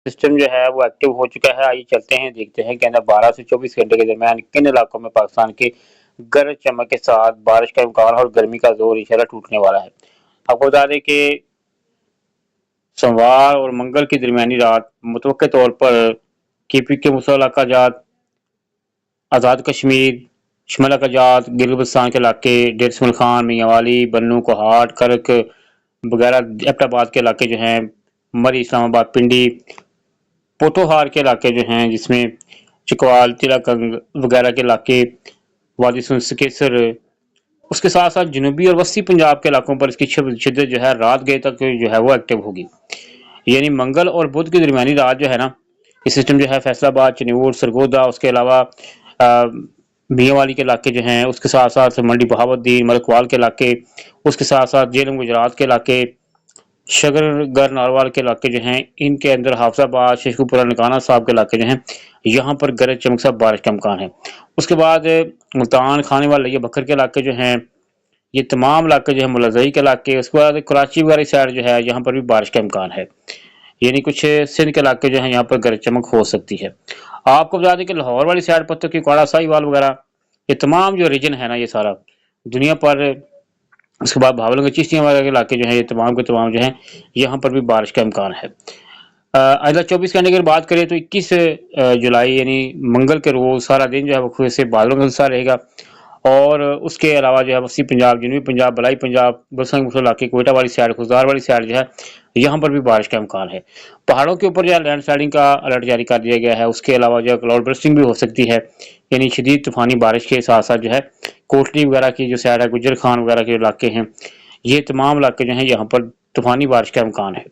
System جو ہے وہ ایکٹیو ہو چکا ہے۔ آئیے چلتے ہیں، دیکھتے ہیں کہ اندر 12 سے 24 گھنٹے کے درمیان کن علاقوں میں پاکستان کے گرج چمک کے ساتھ بارش کا امکان اور گرمی کا زور انشاءاللہ ٹوٹنے والا ہے۔ آپ کو بتا دیں کہ سوموار اور منگل کی درمیانی رات متوقع طور پر KP کے مسلح علاقہ جات، آزاد کشمیر، شمال علاقہ جات، گلگت بلتستان کے علاقے، ڈیر اسماعیل خان، میاں والی، بنوں، کوہاٹ، کرک وغیرہ، ایبٹ آباد کے علاقے جو ہیں، مری، اسلام آباد، پنڈی، پوٹوہار کے علاقے جو ہیں جس میں چکوال، تیلا کنگ وغیرہ کے علاقے، وادی سکیسر، اس کے ساتھ ساتھ جنوبی اور وسطی پنجاب کے علاقوں پر اس کی شدت جو ہے رات گئے تک جو ہے وہ ایکٹیو ہوگی۔ یعنی منگل اور بدھ کی درمیانی رات جو ہے نا، یہ سسٹم جو ہے فیصل آباد، چنیور، سرگودا، اس کے علاوہ میاں والی کے علاقے جو ہیں، اس کے ساتھ ساتھ منڈی بہاؤالدین، ملکوال کے علاقے، اس کے ساتھ ساتھ جیلم گجرات کے علاقے، شگر گر ناروال کے علاقے جو ہیں، ان کے اندر حافظ آباد، شیخو پورہ، ننکانہ صاحب کے علاقے جو ہیں، یہاں پر گرج چمک سے بارش کا امکان ہے۔ اس کے بعد ملتان، خانے والا، یہ بکر کے علاقے جو ہیں، یہ تمام علاقے جو ہیں، ملزئی کے علاقے، اس کے بعد کراچی وغیرہ سائڈ جو ہے یہاں پر بھی بارش کا امکان ہے۔ یعنی کچھ سندھ کے علاقے جو ہیں یہاں پر گرج چمک ہو سکتی ہے۔ آپ کو بتا دیں کہ لاہور والی سائڈ پتوں کی کوڑا، ساہیوال وغیرہ، یہ تمام جو ریجن ہے نا، یہ سارا دنیا پر، اس کے بعد بھاول گنج، چشتیاں وغیرہ کے علاقے جو ہیں، یہ تمام کے تمام جو ہیں یہاں پر بھی بارش کا امکان ہے۔ اگلا 24 گھنٹے کی بات کریں تو 21 جولائی یعنی منگل کے روز سارا دن جو ہے وہ خود سے بادلوں کا سلسلہ رہے گا، اور اس کے علاوہ جو ہے وسطی پنجاب، جنوبی پنجاب، بلائی پنجاب، بلسنگ مسل علاقے، کوئٹہ والی سائڈ، خزدار والی سائڈ جو ہے یہاں پر بھی بارش کا امکان ہے۔ پہاڑوں کے اوپر جو ہے لینڈ سلائڈنگ کا الرٹ جاری کر دیا گیا ہے۔ اس کے علاوہ جو ہے کلاؤڈ برسٹنگ بھی ہو سکتی ہے، یعنی شدید طوفانی بارش کے ساتھ ساتھ جو ہے کوٹلی وغیرہ کی جو سائڈ ہے، گجر خان وغیرہ کے علاقے ہیں، یہ تمام علاقے جو ہیں یہاں پر طوفانی بارش کا امکان ہے۔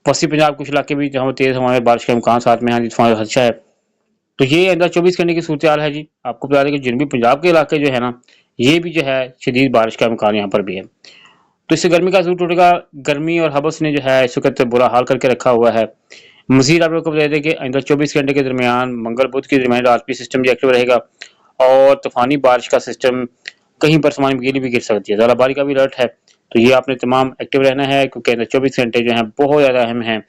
وسطی پنجاب کچھ علاقے بھی جہاں تیز ہوائیں بارش کا امکان ساتھ میں طوفان کا خدشہ ہے۔ تو یہ اندر 24 گھنٹے کی صورتحال ہے جی۔ آپ کو بتا دیں کہ جنوبی پنجاب کے علاقے جو ہے نا، یہ بھی جو ہے شدید بارش کا امکان یہاں پر بھی ہے۔ تو اس سے گرمی کا زور ٹوٹے گا۔ گرمی اور حبس نے جو ہے اس وقت برا حال کر کے رکھا ہوا ہے۔ مزید آپ لوگ کو بتا دیں کہ آئندہ 24 گھنٹے کے درمیان منگل بدھ کے درمیان رات بھی سسٹم ایکٹیو رہے گا، اور طوفانی بارش کا سسٹم کہیں پر سمانی بجلی بھی گر سکتی ہے، زیادہ باری کا بھی الرٹ ہے۔ تو یہ آپ نے تمام ایکٹیو رہنا ہے، کیونکہ اندر 24 گھنٹے جو ہیں بہت زیادہ اہم ہیں۔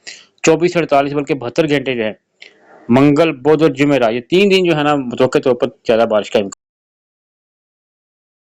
24 سے 48 بلکہ 72 گھنٹے جو ہے منگل بدھ اور جمعرات، یہ 3 دن جو ہے نا متوقع طور پر زیادہ بارش کا امکان